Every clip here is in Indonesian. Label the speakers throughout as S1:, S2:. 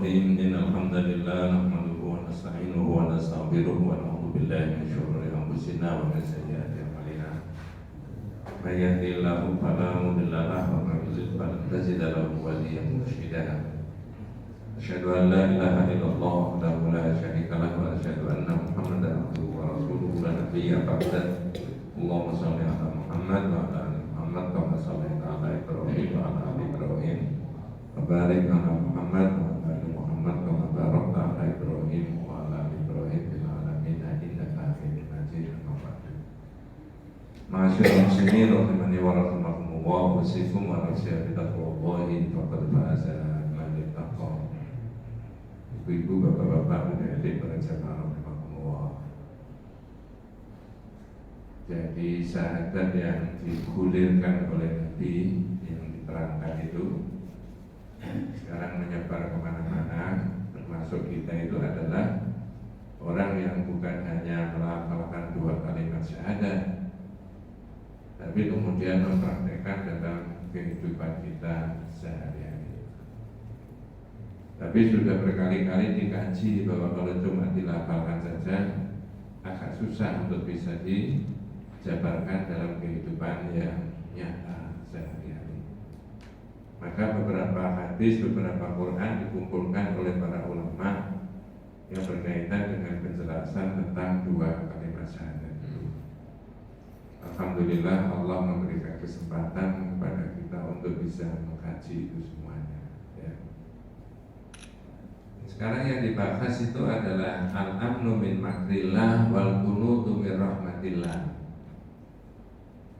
S1: الرحيم إن الحمد لله نحمده ونستعينه ونستغفره ونعوذ بالله من شرور أنفسنا ومن سيئات أعمالنا من يهده الله فلا مضل له ومن يضلل فلن تجد له وليا مرشدا أشهد أن لا إله إلا الله وحده لا شريك له وأشهد أن محمدا عبده ورسوله لا نبي بعده اللهم صل على محمد وعلى آل محمد كما صليت على إبراهيم وعلى آل إبراهيم وبارك على محمد وعلى آل محمد كما باركت على إبراهيم وعلى آل إبراهيم في العالمين إنك حميد مجيد. أما بعد معاشر المسلمين rahimani wa rahimakumullah, usikum wa nafsi bitaqwallahi faqad faza man ittaqa. Ibu-ibu, bapak-bapak, adik-adik para jamaah rahimakumullah. Jadi syahadat yang digulirkan oleh Nabi yang diterangkan itu sekarang menyebar kemana-mana, termasuk kita itu adalah orang yang bukan hanya melafalkan 2 kalimat syahadat, tapi kemudian mempraktekkan dalam kehidupan kita sehari-hari. Tapi sudah berkali-kali dikaji bahwa kalau cuma dilafalkan saja agak susah untuk bisa dijabarkan dalam kehidupan yang nyata sehari-hari. Maka beberapa hadis, beberapa Quran dikumpulkan oleh para ulama yang berkaitan dengan penjelasan tentang 2 kalimat syahadat itu. Alhamdulillah Allah memberikan kesempatan kepada kita untuk bisa mengkaji itu semuanya ya. Sekarang yang dibahas itu adalah al-amnu min makrillah wal qunutu min rahmatillah.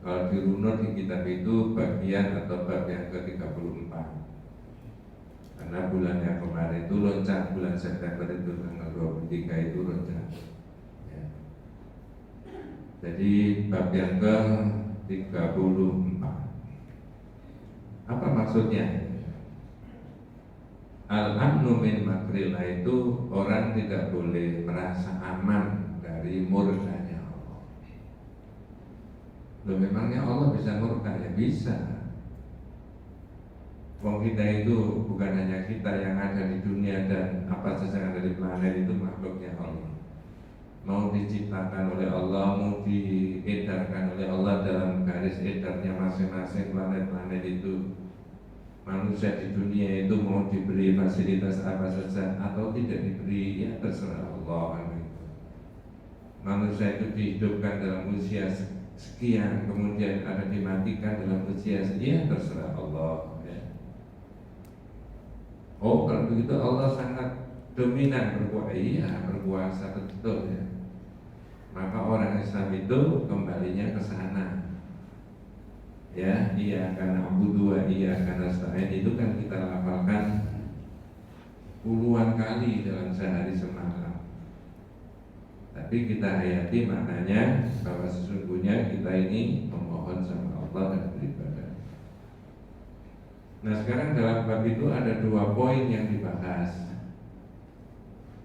S1: Kalau dirunut di kitab itu bagian atau bab yang ke-34. Karena bulan yang kemarin itu loncat, bulan September itu tanggal 23 itu loncat ya. Jadi bab yang ke-34. Apa maksudnya? Al-amnu min makrillah itu orang tidak boleh merasa aman dari murkanya Allah. Loh, memangnya Allah bisa murka? Ya bisa. Wong kita itu bukan hanya kita yang ada di dunia dan apa saja yang ada di planet itu makhluknya Allah. Mau diciptakan oleh Allah, mau diedarkan oleh Allah dalam garis edarnya masing-masing planet-planet itu. Manusia di dunia itu mau diberi fasilitas apa saja atau tidak diberi, ya terserah Allah. Manusia itu dihidupkan dalam usia sekian, kemudian ada dimatikan dalam usia sekian, terserah Allah ya. Oh, kalau begitu Allah sangat dominan berkuasa, iya berkuasa betul ya. Maka orang Islam itu kembalinya ke sana ya. Iya karena Abu iya karena nasta'in itu kan kita lafalkan puluhan kali dalam sehari semalam. Tapi kita hayati maknanya bahwa sesungguhnya kita ini memohon sama Allah dan beribadah. Nah sekarang dalam bab itu ada 2 poin yang dibahas.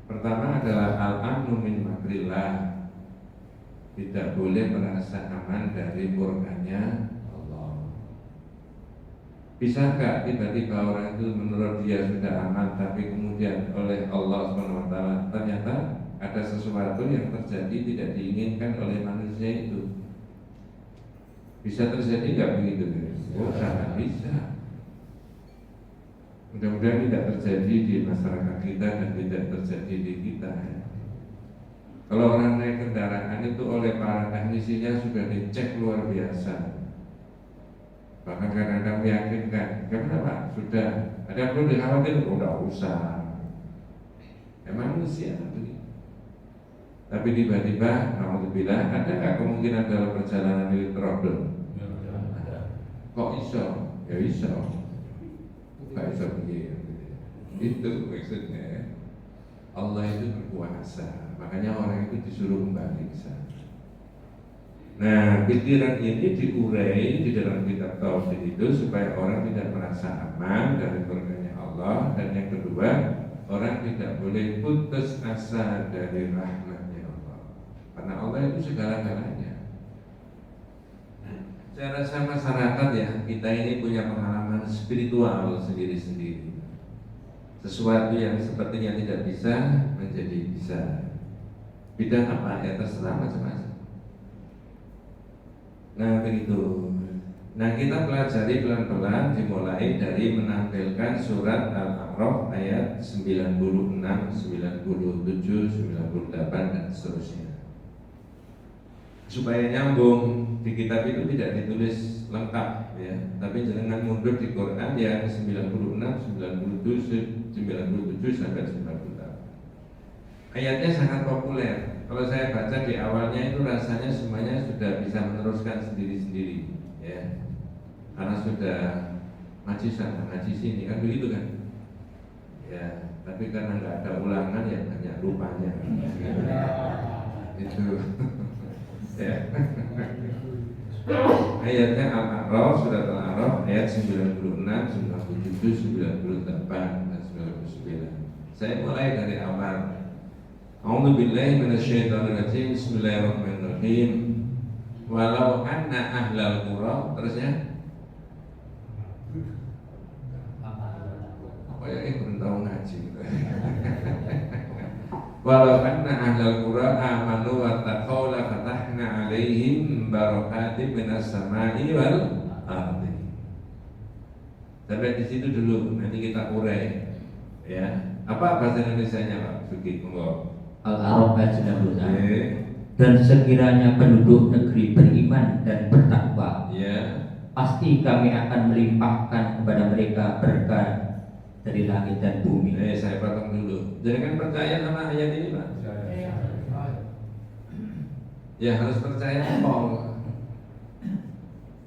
S1: Pertama adalah al-amnu min makrillah. Tidak boleh merasa aman dari murkanya Allah. Bisa nggak tiba-tiba orang itu menurut dia sudah aman, tapi kemudian oleh Allah SWT ternyata ada sesuatu yang terjadi tidak diinginkan oleh manusia itu? Bisa terjadi nggak begitu? Oh, sangat bisa. Mudah-mudahan tidak terjadi di masyarakat kita dan tidak terjadi di kita ya. Kalau orang naik kendaraan itu oleh para teknisinya sudah dicek luar biasa. Bahkan kadang-kadang meyakinkan, kenapa? Sudah ada yang perlu dikhawatir? Oh, tidak usah. Manusia begitu. Tapi tiba-tiba, alhamdulillah, ada nggak kemungkinan dalam perjalanan itu trouble? Ada. Kok iso? Ya iso. Gak iso begitu. Itu maksudnya. Allah itu berkuasa. Makanya orang itu disuruh kembali ke sana. Nah, pikiran ini diurai di dalam kitab tauhid itu supaya orang tidak merasa aman dari murkanya Allah, dan yang kedua, orang tidak boleh putus asa dari rahmatnya Allah. Karena Allah itu segala-galanya. Saya rasa masyarakat ya, kita ini punya pengalaman spiritual sendiri-sendiri. sesuatu yang sepertinya tidak bisa menjadi bisa. Bidang apa? Ya terserah macam-macam. Nah begitu. Nah kita pelajari pelan-pelan, dimulai dari menampilkan surat Al-A'raf ayat 96, 97, 98 dan seterusnya. Supaya nyambung, di kitab itu tidak ditulis lengkap ya, tapi jangan mundur di Quran yang 96, 97, 97 sampai 98. Ayatnya sangat populer. Kalau saya baca di awalnya itu rasanya semuanya sudah bisa meneruskan sendiri-sendiri ya. Karena sudah ngaji sana, ngaji sini kan begitu kan? Ya, tapi karena nggak ada ulangan ya banyak lupanya. Itu. Ya. Ayatnya Al-A'raf, surat Al-A'raf ayat 96, 97, 98 dan 99. Saya mulai dari awal. A'udzu billahi minasyaitonir rajim. Bismillahirrahmanirrahim. Walau anna ahlal qura, terusnya belum tahu ngaji gitu. Walau anna ahlal qura amanu wa taqaw la fatahna 'alaihim barakatim minas sama'i wal ardi. Sampai di situ dulu, nanti kita urai. Ya. Apa bahasa Indonesianya, Pak? Begitu, Mbok.
S2: Al-A'raf ayat 91. Dan sekiranya penduduk negeri beriman dan bertakwa, pasti kami akan melimpahkan kepada mereka berkah dari langit dan bumi.
S1: Saya potong dulu. Jangan percaya sama ayat ini, Pak. Ya harus percaya Allah.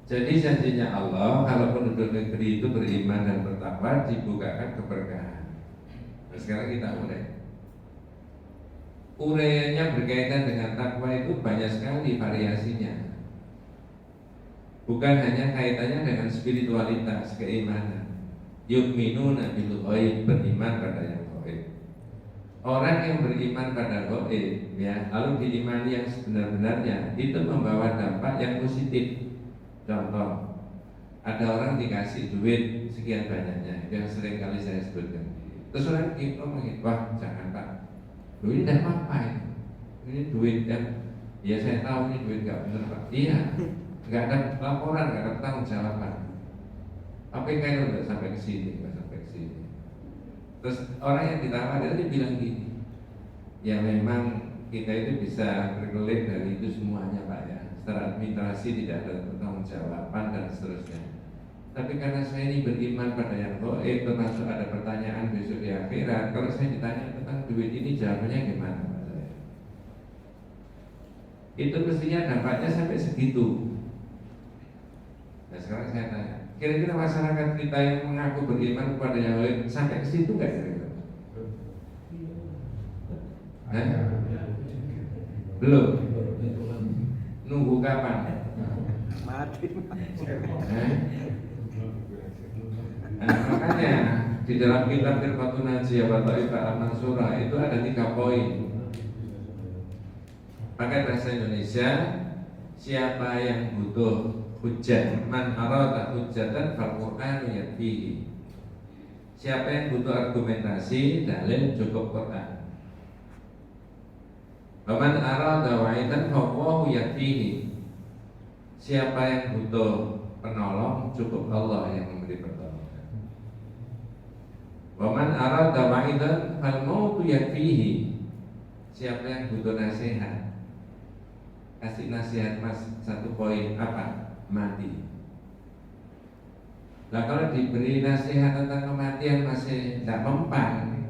S1: Jadi janjinya Allah kalau penduduk negeri itu beriman dan bertakwa dibukakan keberkahan. Nah, sekarang kita urai. Uraiannya berkaitan dengan takwa itu banyak sekali variasinya. Bukan hanya kaitannya dengan spiritualitas, keimanan. Yu'minuna bil ghaib, beriman pada yang ghaib. Orang yang beriman pada ghaib ya, lalu diimani yang sebenar-benarnya, itu membawa dampak yang positif. Contoh, ada orang dikasih duit sekian banyaknya, yang sering kali saya sebutkan. Terus orang itu mengatakan, wah jangan Pak, duit tidak apa-apa itu. Ini duit kan, ya saya tahu ini duit nggak benar Pak. Iya, nggak ada laporan, nggak ada tanggung jawaban. Tapi kan udah sampai ke sini, nggak sampai ke sini. Terus orang yang ditawar dia bilang gini, ya memang kita itu bisa berkelit dari itu semuanya Pak ya. Secara administrasi tidak ada pertanggungjawaban dan seterusnya. Tapi karena saya ini beriman pada yang gaib, termasuk ada pertanyaan besok di akhirat. Kalau saya ditanya tentang duit ini, jawabannya gimana Pak saya? Itu mestinya dampaknya sampai segitu. Nah sekarang saya tanya, kira-kira masyarakat kita yang mengaku beriman kepada yang gaib sampai ke situ nggak kira-kira? Belum. Nunggu kapan?
S3: Mati.
S1: Nah, makanya di dalam kitab Firqatun Najiyah wa Thaifah Al-Mansurah itu ada 3 poin. Pakai bahasa Indonesia, siapa yang butuh hujjah, man arada hujjatan fal Qur'anu yakfihi. Siapa yang butuh argumentasi, dalil cukup Quran. Man arada wa'idan fa Allahu yakfihi. Siapa yang butuh penolong, cukup Allah yang memberi pertolongan. Wa man arada wa'idan fal mautu yakfihi. Siapa yang butuh nasihat, kasih nasihat Mas 1 poin apa? Mati. Nah kalau diberi nasihat tentang kematian masih tidak mempan,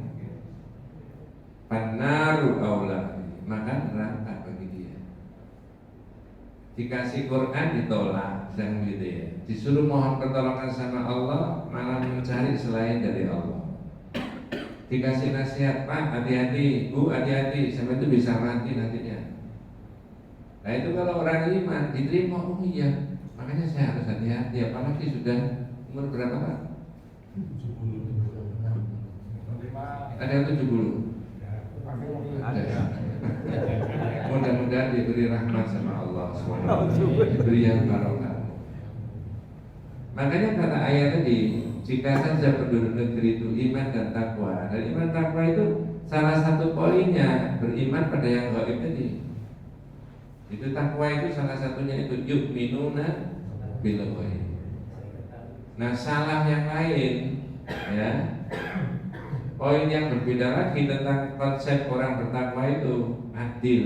S1: pannaru aula, maka neraka bagi dia. Dikasih Quran ditolak, dan gitu ya. Disuruh mohon pertolongan sama Allah, malah mencari selain dari Allah. Dikasih nasihat, Pak hati-hati, Bu hati-hati, sampai itu bisa mati nantinya. Nah itu kalau orang iman diterima, oh iya. Makanya saya harus hati-hati, apalagi sudah umur berapa Pak? 70. Ada yang 70? Ada. Mudah-mudahan diberi rahmat sama Allah SWT, diberi yang barokah. Makanya kata ayat tadi, jika saja penduduk negeri itu iman dan takwa. Dan iman takwa itu salah satu poinnya beriman pada yang gaib tadi. Itu takwa itu salah satunya itu yu'minuna bil ghaib. Nah, salah yang lain ya. Poin yang berbeda lagi tentang konsep orang bertakwa itu adil.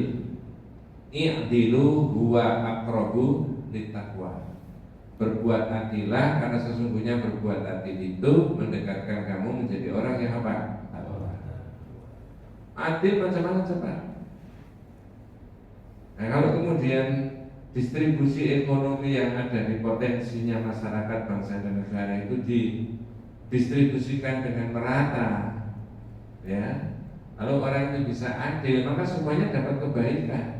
S1: I'dilu huwa aqrabu littaqwa. Berbuat adilah karena sesungguhnya berbuat adil itu mendekatkan kamu menjadi orang yang apa? Adil macam-macam Pak. Nah, kalau kemudian distribusi ekonomi yang ada di potensinya masyarakat bangsa dan negara itu didistribusikan dengan merata, ya, kalau orang itu bisa adil, maka semuanya dapat kebaikan.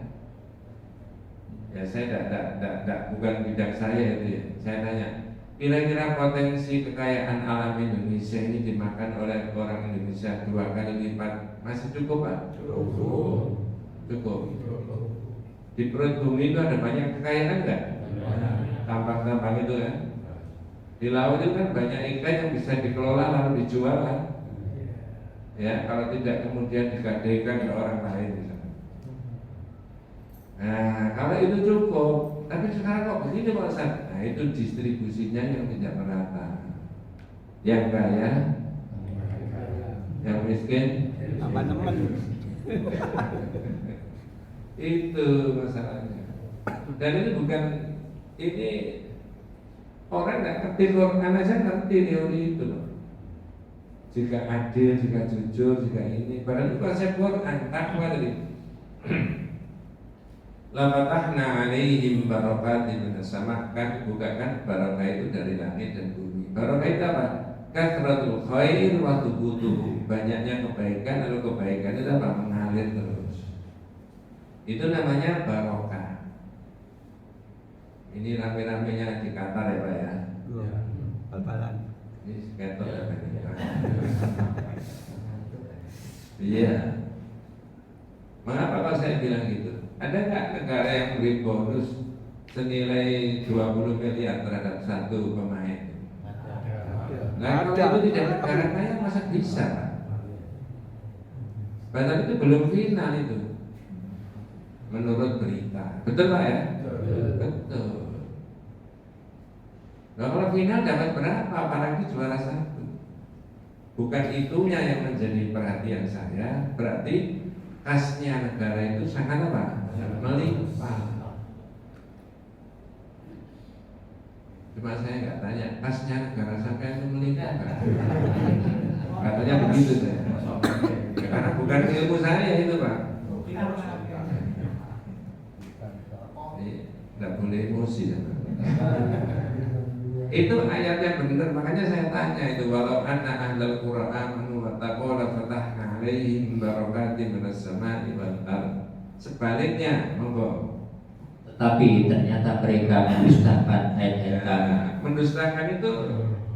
S1: Ya, saya bukan bidang saya itu ya. Saya tanya, kira-kira potensi kekayaan alam Indonesia ini dimakan oleh orang Indonesia 2 kali lipat masih cukup Pak? Cukup. Di perut bumi itu ada banyak kekayaan enggak? Tambang-tambang itu kan. Di laut itu kan banyak ikan yang bisa dikelola lalu dijual kan. Ya, kalau tidak kemudian digadaikan ke orang lain misalnya. Nah, kalau itu cukup, tapi sekarang kok begini Pak Ustaz? Nah, itu distribusinya yang tidak merata. Yang kaya, yang miskin,
S3: teman-teman.
S1: Itu masalahnya. Dan ini bukan, ini orang nggak ngerti Quran aja ngerti teori itu loh. Jika adil, jika jujur, jika ini, padahal itu konsep Quran takwa tadi. La fatahna alaihim barakatin minas sama, kan bukakan barokah itu dari langit dan bumi. Barokah itu apa? Kathratul khair wa thubutuhu. Banyaknya kebaikan, lalu kebaikan itu apa? Mengalir terus. Itu namanya barokah. Ini rame-ramenya di Qatar ya Pak ya.
S3: Bal-balan.
S1: Ini skater ya Pak. Iya. Mengapa kalau saya bilang gitu? Ada nggak negara yang beri bonus senilai 20 miliar terhadap satu pemain? Nah, kalau itu tidak negara kaya masa bisa? Padahal itu belum final itu. Menurut berita, betul Pak ya? Betul. Nah, kalau final dapat berapa? Apalagi juara 1. Bukan itunya yang menjadi perhatian saya. Berarti kasnya negara itu sangat apa? Melimpah. Cuma saya nggak tanya, kasnya negara sampai itu melimpah kan? Katanya begitu saya. Karena bukan ilmu saya itu Pak. Tidak boleh emosi ya. Itu ayat yang benar, makanya saya tanya itu, walau anna ahlal qura amanu wattaqu la fatahna alaihim barakatin minas sama'i wal ardh. Sebaliknya, monggo.
S2: Tetapi ternyata mereka mendustakan ayat-ayat kami.
S1: Mendustakan itu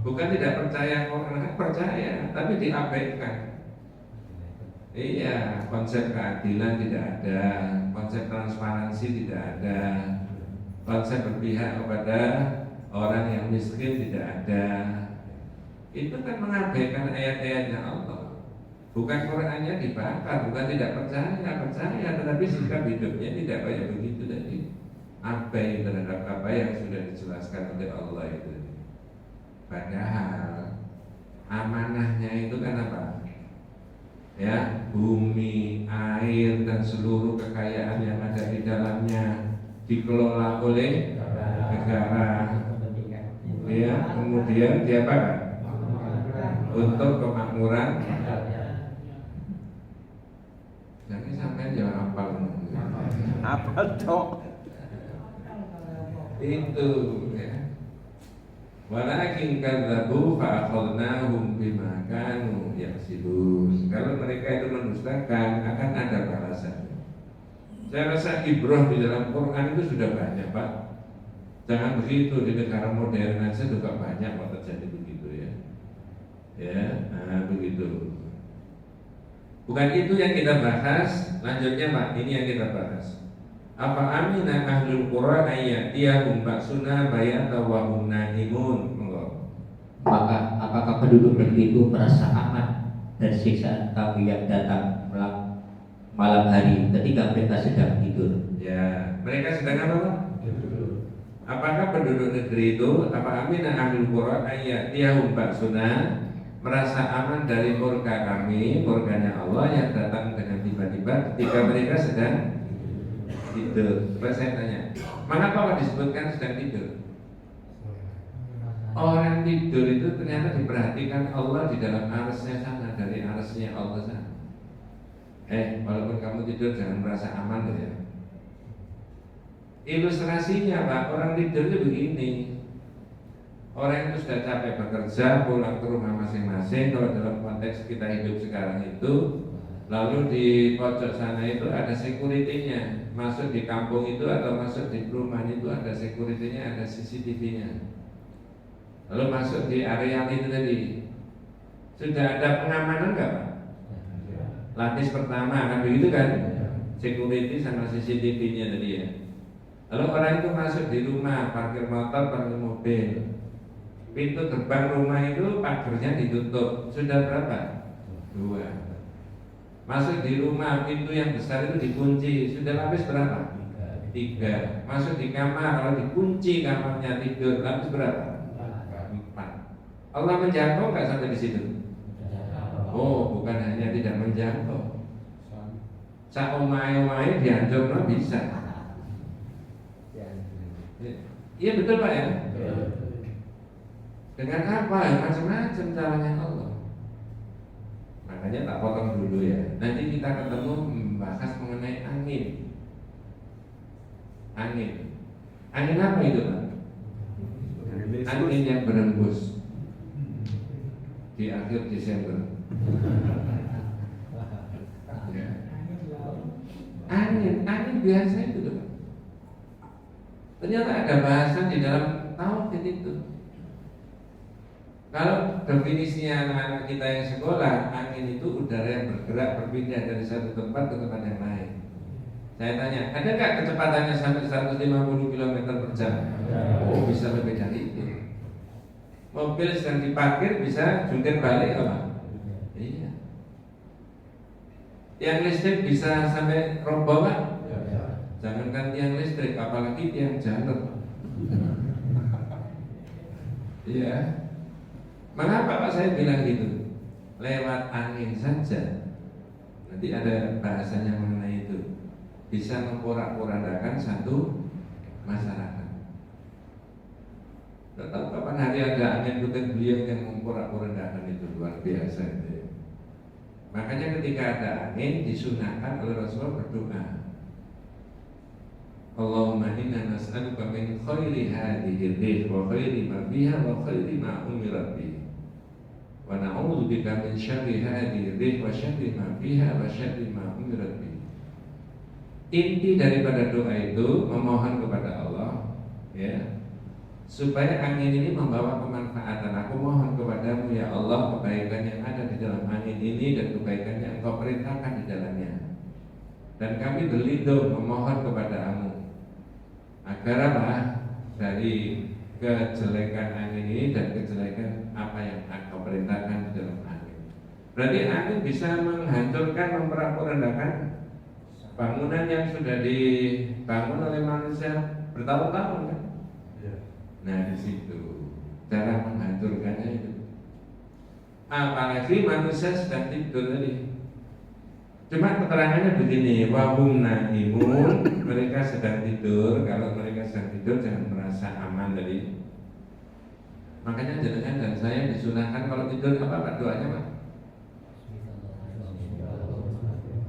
S1: bukan tidak percaya, orang percaya, tapi diabaikan. Iya, konsep keadilan tidak ada, konsep transparansi tidak ada, konsep berpihak kepada orang yang miskin tidak ada. Itu kan mengabaikan ayat-ayatnya Allah. Bukan Qurannya dibakar, bukan tidak percaya, tetapi sikap hidupnya tidak kayak begitu tadi. Abai terhadap apa yang sudah dijelaskan oleh Allah itu. Padahal amanahnya itu kan apa? Ya, bumi, air dan seluruh kekayaan yang ada di dalamnya dikelola oleh negara. Ya, kemudian dia apa? Untuk kemakmuran. Jangan sampai jangan hafal.
S3: Apa cok?
S1: Itu ya. Walakin kadzabu fa akhadnahum bima kanu yaksibun. Kalau mereka itu mendustakan akan ada balasannya. Saya rasa ibrah di dalam Quran itu sudah banyak Pak. Jangan begitu, di negara modern aja juga banyak kok terjadi begitu ya. Ya, nah begitu. Bukan itu yang kita bahas. Lanjutnya Pak, ini yang kita bahas. Apa amina ahlul qura ayyatiyahum ba'suna bayata wa hum na'imun.
S2: Maka apakah penduduk negeri itu merasa aman dari siksaan kami yang datang malam hari ketika mereka sedang tidur?
S1: Ya, mereka sedang apa, Pak? Apakah penduduk negeri itu apa amina ahlul qura ayyatiyahum ba'suna merasa aman dari murka kami, murkanya Allah yang datang dengan tiba-tiba ketika mereka sedang tidur? Coba saya tanya, mengapa disebutkan sedang tidur? Orang tidur itu ternyata diperhatikan Allah di dalam arsy-Nya sana, dari arsy-Nya Allah sana. Walaupun kamu tidur jangan merasa aman ya. Ilustrasinya Pak, orang tidur itu begini. Orang itu sudah capek bekerja, pulang ke rumah masing-masing. Kalau dalam konteks kita hidup sekarang itu, lalu di pojok sana itu ada security-nya. Masuk di kampung itu atau masuk di perumahan itu ada security-nya, ada CCTV-nya. Lalu masuk di area itu tadi, sudah ada pengamanan nggak Pak? Lapis pertama kan begitu kan? Security sama CCTV-nya tadi ya. Lalu orang itu masuk di rumah, parkir motor, parkir mobil. Pintu gerbang rumah itu pagarnya ditutup. Sudah berapa? 2. Masuk di rumah, pintu yang besar itu dikunci. Sudah lapis berapa? 3. Masuk di kamar, kalau dikunci kamarnya tidur, lapis berapa? 4. Allah menjangkau nggak sampai di situ? Oh, bukan hanya tidak menjangkau. Saomai-omai dihancurkan bisa. Iya betul Pak ya. Dengan apa? Macam-macam caranya Allah. Makanya tak potong dulu ya. Nanti kita ketemu membahas mengenai angin. Angin apa itu Pak? Angin yang berembus di akhir Desember. Angin biasa itu Pak. Ternyata ada bahasan di dalam tauhid itu. Kalau definisinya anak-anak kita yang sekolah, angin itu udara yang bergerak berpindah dari satu tempat ke tempat yang lain. Saya tanya, ada nggak kecepatannya sampai 150 km per jam? Oh, bisa lebih dari itu. Mobil sedang diparkir bisa jungkir balik apa? Iya. Tiang listrik bisa sampai roboh Pak? Jangankan tiang listrik, apalagi tiang jalan. Iya. Mengapa Pak saya bilang gitu? Lewat angin saja. Nanti ada bahasanya mengenai itu. Bisa memporak-porandakan satu masyarakat. Tetap kapan hari ada angin puting beliung yang memporak-porandakan itu luar biasa itu. Makanya ketika ada angin disunahkan oleh Rasulullah berdoa. Allahumma inna nas'aluka min khairi hadhihi ar-rih wa khairi ma fiha wa khairi ma umirat bihi wa na'udzu bika min syarri hadhihi ar-rih wa syarri ma fiha wa syarri ma umirat bihi. Inti daripada doa itu memohon kepada Allah ya, supaya angin ini membawa kemanfaatan. Aku mohon kepadamu ya Allah kebaikan yang ada di dalam angin ini dan kebaikan yang Engkau perintahkan di dalamnya. Dan kami berlindung memohon kepadamu agar apa? Dari kejelekan angin ini dan kejelekan apa yang Engkau perintahkan di dalam angin. Berarti angin bisa menghancurkan, memporak-porandakan bangunan yang sudah dibangun oleh manusia bertahun-tahun kan? Nah di situ cara menghancurkannya itu. Apalagi manusia sedang tidur tadi. Cuma keterangannya begini, wahum naimun, mereka sedang tidur. Kalau mereka sedang tidur jangan merasa aman dari. Makanya jenengan dan saya disunahkan kalau tidur apa Pak doanya Pak?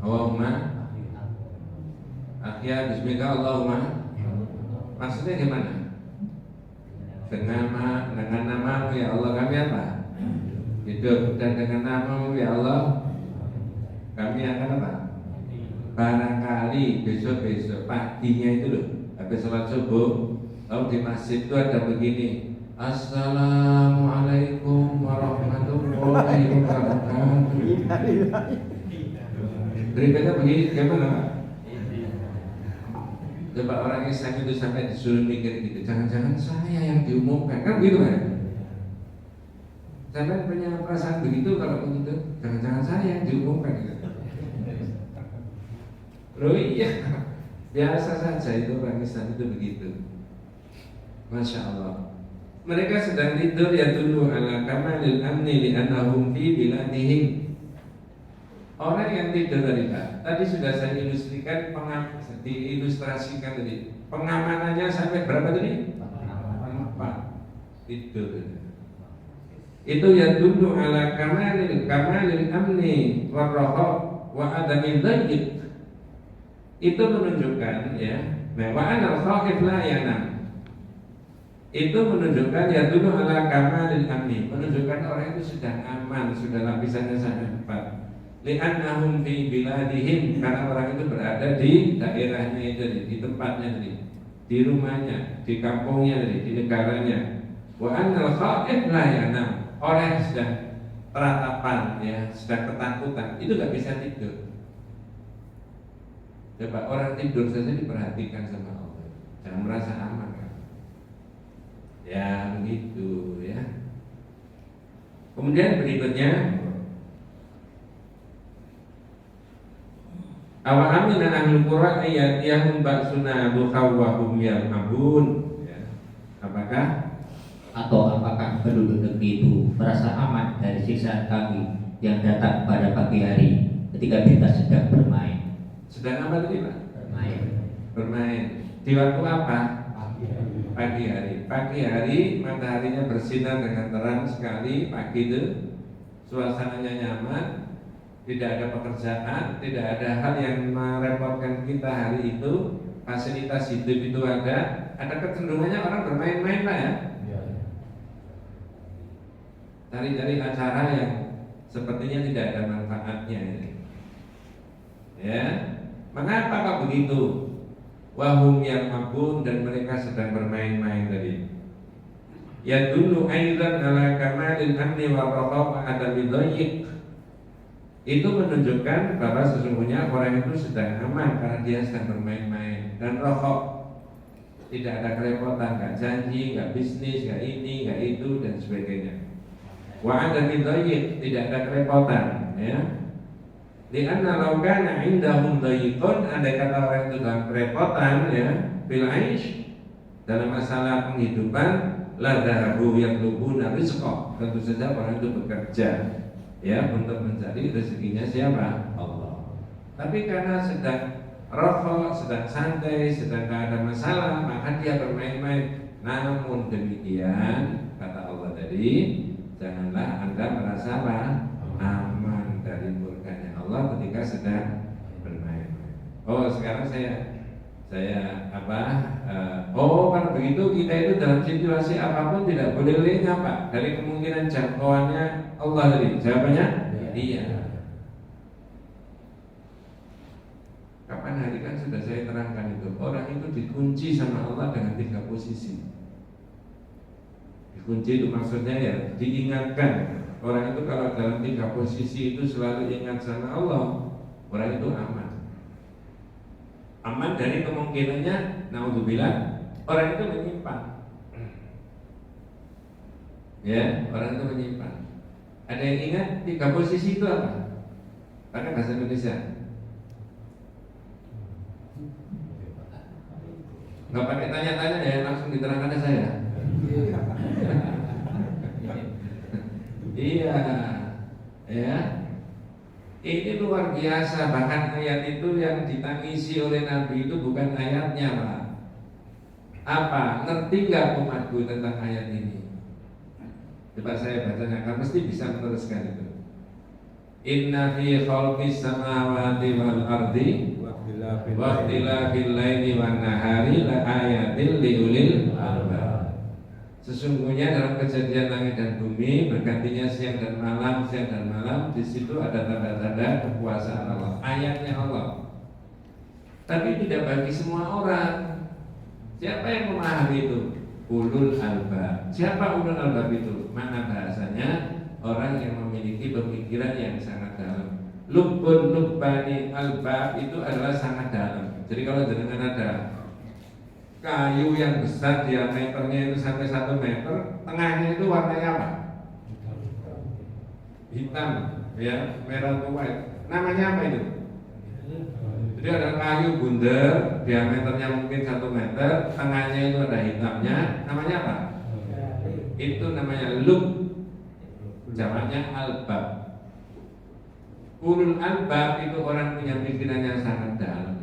S1: Allahumma akhya bismillah Allahumma. Maksudnya gimana? Dengan namamu ya Allah kami apa? Hidup, dan dengan namamu ya Allah kami akan apa? Barangkali besok-besok paginya itu loh, habis sholat subuh, lalu di masjid itu ada begini, Assalamualaikum warahmatullahi wabarakatuh. Berikutnya begini, gimana Pak? Coba orang Islam itu sampai disuruh mikir gitu, jangan-jangan saya yang diumumkan, kan gitu kan? Sampai punya perasaan begitu, kalau begitu jangan-jangan saya yang diumumkan gitu. Loh iya, biasa saja itu orang Islam itu begitu. Masya Allah. Mereka sedang tidur ya dulu ala kamalil amni li'annahum fi biladihim. Orang yang tidur tadi sudah saya ilustrasikan, diilustrasikan tadi. Pengamanannya sampai berapa tadi? 4 tidur. Itu ya dulu ala kamalil amni warrohok wa adamil dayik. Itu menunjukkan ya, wa anal khaif la yanam. Itu menunjukkan ya dulu ala kamalil amni, menunjukkan orang itu sudah aman, sudah lapisannya sangat 4. Li'annahum fi biladihim, karena orang itu berada di daerahnya itu, di tempatnya tadi, di rumahnya, di kampungnya tadi, di negaranya. Wa anal khaif la yanam, orang yang sedang teratapan ya, sedang ketakutan, itu gak bisa tidur. Coba orang tidur saja diperhatikan sama Allah, jangan merasa aman kan? Ya begitu ya. Kemudian berikutnya, awa amina ahlul qura ayatiyahum ba'suna bukhawwahum yal'abun ya. Apakah
S2: penduduk negeri itu merasa aman dari siksaan kami yang datang pada pagi hari ketika kita sedang bermain?
S1: Sedang apa tadi Pak? Bermain. Di waktu apa? Pagi hari. Pagi hari mataharinya bersinar dengan terang sekali. Pagi itu suasananya nyaman, tidak ada pekerjaan, tidak ada hal yang merepotkan kita hari itu, fasilitas hidup itu ada kecenderungannya orang bermain-main Pak ya. Cari-cari acara yang sepertinya tidak ada manfaatnya ini. Ya, mengapa kok begitu? Wahum yang mabun, dan mereka sedang bermain-main tadi. Ya dulu aidan ala kamalil amni wa raqab adami dhayiq. Itu menunjukkan bahwa sesungguhnya orang itu sedang aman karena dia sedang bermain-main dan rokok, tidak ada kerepotan, nggak janji, nggak bisnis, nggak ini, nggak itu dan sebagainya. Wa adami dhayiq, tidak ada kerepotan ya. Lianna law kana indahum dhayiqun, andai kata orang itu dalam kerepotan ya, bil aish, dalam masalah penghidupan, la dhahabu yatlubuna rizqa, tentu saja orang itu bekerja ya untuk mencari rezekinya siapa? Allah. Tapi karena sedang rokok, sedang santai, sedang tidak ada masalah, maka dia bermain-main. Namun demikian kata Allah tadi, janganlah Anda merasa apa? Aman dari murkanya Allah ketika sedang bermain. Oh sekarang saya kalau begitu kita itu dalam situasi apapun tidak boleh lengah Pak dari kemungkinan jangkauannya Allah tadi. Jawabannya iya. Kapan hari kan sudah saya terangkan itu, orang itu dikunci sama Allah dengan 3 posisi. Dikunci itu maksudnya ya diingatkan. Orang itu kalau dalam 3 posisi itu selalu ingat sama Allah, orang itu aman. Aman dari kemungkinannya, naudzubillah, orang itu menyimpan. Ya, orang itu menyimpan. Ada yang ingat 3 posisi itu apa? Pakai bahasa Indonesia. Nggak pakai tanya-tanya ya, langsung diterangkan saya. Iya, ya. Ini luar biasa. Bahkan ayat itu yang ditangisi oleh Nabi itu bukan ayatnya Pak. Apa? Ngerti nggak umatku tentang ayat ini? Coba saya bacanya, kan mesti bisa meneruskan itu. Inna fi khalqis samawati wal ardi wa ikhtilafil laili wan nahari la ayatil liulil albab. Sesungguhnya dalam kejadian langit dan bumi, bergantinya siang dan malam, di situ ada tanda-tanda kekuasaan Allah, ayatnya Allah. Tapi tidak bagi semua orang. Siapa yang memahami itu? Ulul albab. Siapa ulul albab itu? Mana bahasanya? Orang yang memiliki pemikiran yang sangat dalam. Lubbun lubbani albab itu adalah sangat dalam. Jadi kalau jenengan ada kayu yang besar diameternya itu sampai 1 meter, tengahnya itu warnanya apa? hitam, ya, merah atau white. Namanya apa itu? Jadi ada kayu bundar, diameternya mungkin 1 meter, tengahnya itu ada hitamnya. Namanya apa? Itu namanya lub. Jamaknya albab. Ulul albab itu orang punya pikiran yang sangat dalam.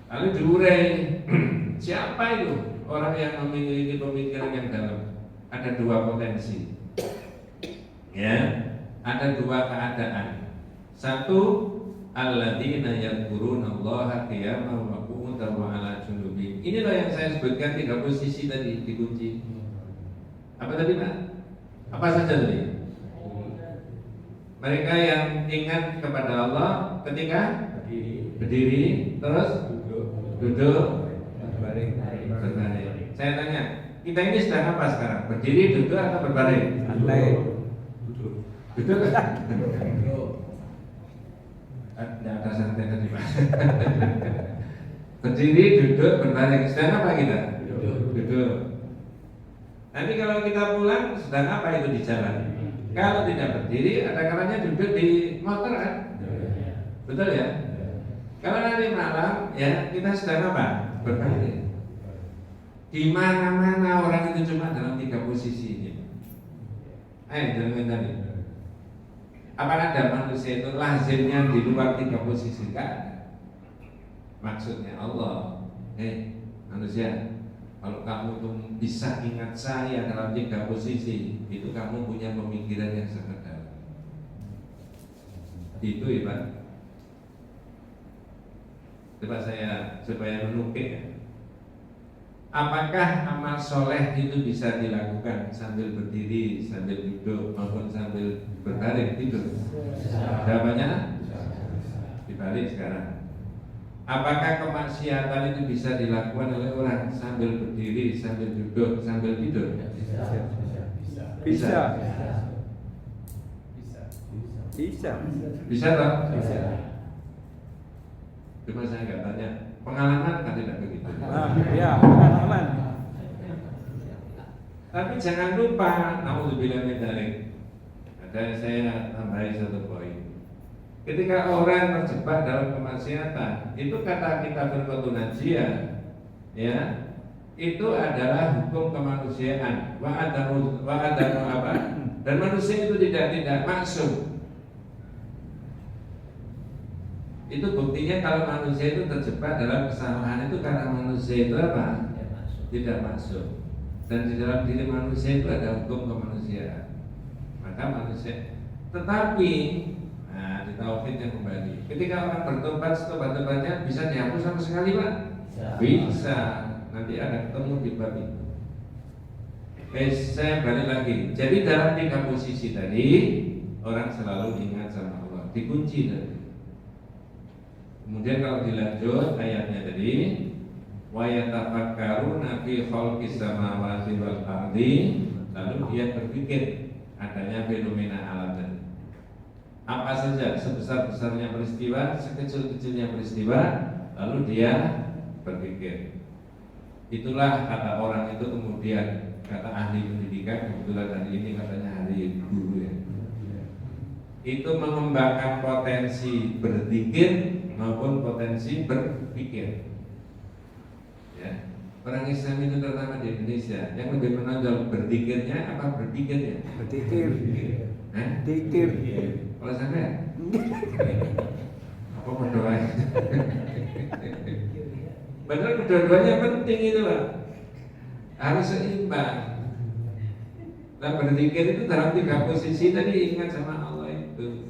S1: Lalu diurai, siapa itu orang yang memiliki pemikiran yang dalam? Ada 2 potensi, ya, ada 2 keadaan. Satu, alladzina yadhkurunallaha qiyaman wa qu'udan wa 'ala junubihim. Inilah yang saya sebutkan 3 posisi tadi dikunci. Apa tadi, Pak? Apa saja tadi? Mereka yang ingat kepada Allah ketika berdiri, terus duduk, berbaring. Saya tanya, kita ini sedang apa sekarang? Berdiri, duduk, atau berbaring?
S3: Santai.
S1: Duduk kan? Tidak ada santai tadi, Pak. Berdiri, duduk, berbaring. Sedang apa kita? Duduk. Nanti kalau kita pulang, sedang apa itu di jalan? Kalau tidak berdiri, ada kalanya duduk di motor kan? Betul ya? Kalau nanti malam, ya kita sedang apa? Berbaring. Di mana-mana orang itu cuma dalam 3 posisi ini. Jangan tadi. Apakah ada manusia itu lazimnya di luar 3 posisi? Kan? Maksudnya Allah, manusia, kalau kamu tuh bisa ingat saya dalam 3 posisi, itu kamu punya pemikiran yang sangat dalam. Itu ya Pak. Coba saya supaya menukik ya. Apakah amal soleh itu bisa dilakukan sambil berdiri, sambil duduk, maupun sambil berbaring tidur? Jawabannya dibalik sekarang. Apakah kemaksiatan itu bisa dilakukan oleh orang sambil berdiri, sambil duduk, sambil tidur?
S3: Bisa.
S1: Bisa toh? Bisa. Cuma saya nggak tanya, pengalaman kan tidak begitu.
S3: Ya, pengalaman.
S1: Tapi jangan lupa, naudzubillah min dzalik. Ada saya tambahi 1 poin. Ketika orang terjebak dalam kemaksiatan, itu kata kita berkotunajia, ya, itu adalah hukum kemanusiaan. Wa adamu apa? Dan manusia itu tidak maksum. Itu buktinya kalau manusia itu terjebak dalam kesalahan itu karena manusia itu apa? Tidak maksum. Dan di dalam diri manusia itu ada hukum kemanusiaan. Maka manusia, tetapi di tauhid yang kembali, ketika orang bertobat, tobat-tobatnya bisa dihapus sama sekali, Pak? Bisa. Nanti ada ketemu di bab itu. Saya balik lagi. Jadi dalam 3 posisi tadi, orang selalu ingat sama Allah, dikunci tadi. Kemudian kalau dilanjut ayatnya tadi, wa yatafakkaruna fi khalqis samawati wal ardi, lalu dia berpikir adanya fenomena alam tadi. Apa saja, sebesar-besarnya peristiwa, sekecil-kecilnya peristiwa, lalu dia berpikir. Itulah kata orang itu kemudian, kata ahli pendidikan, kebetulan hari ini katanya hari guru ya, itu mengembangkan potensi berzikir maupun potensi berpikir. Ya, orang Islam itu terutama di Indonesia yang lebih menonjol berzikirnya apa berpikirnya?
S3: Berpikir. Berpikir.
S1: Kalau sampai apa berdoa? Benar, kedua-duanya penting itu Pak. Harus seimbang. Nah, berzikir itu dalam 3 posisi tadi, ingat sama Allah itu.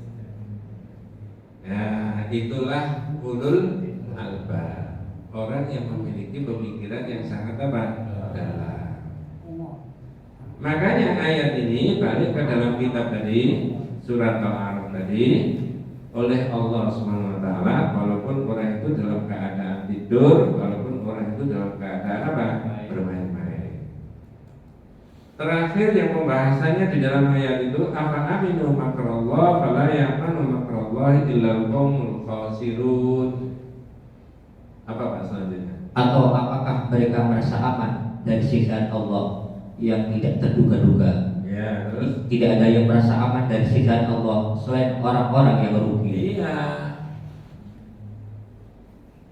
S1: Ya, itulah ulul albab. Orang yang memiliki pemikiran yang sangat apa? Dalam. Makanya ayat ini balik ke dalam kitab tadi, surat Al-A'raf tadi, oleh Allah Subhanahu wa taala, walaupun orang itu dalam keadaan tidur, walaupun orang itu dalam keadaan apa? Bermain-main. Terakhir yang pembahasannya di dalam ayat itu, afa aminu makrallah fala ya'manu makrallah illal qaumul khasirun. Apa Pak selanjutnya?
S2: Atau apakah mereka merasa aman dari siksaan Allah yang tidak terduga-duga?
S1: Ya, terus
S2: tidak ada yang merasa aman dari siksaan Allah selain orang-orang yang merugi.
S1: iya.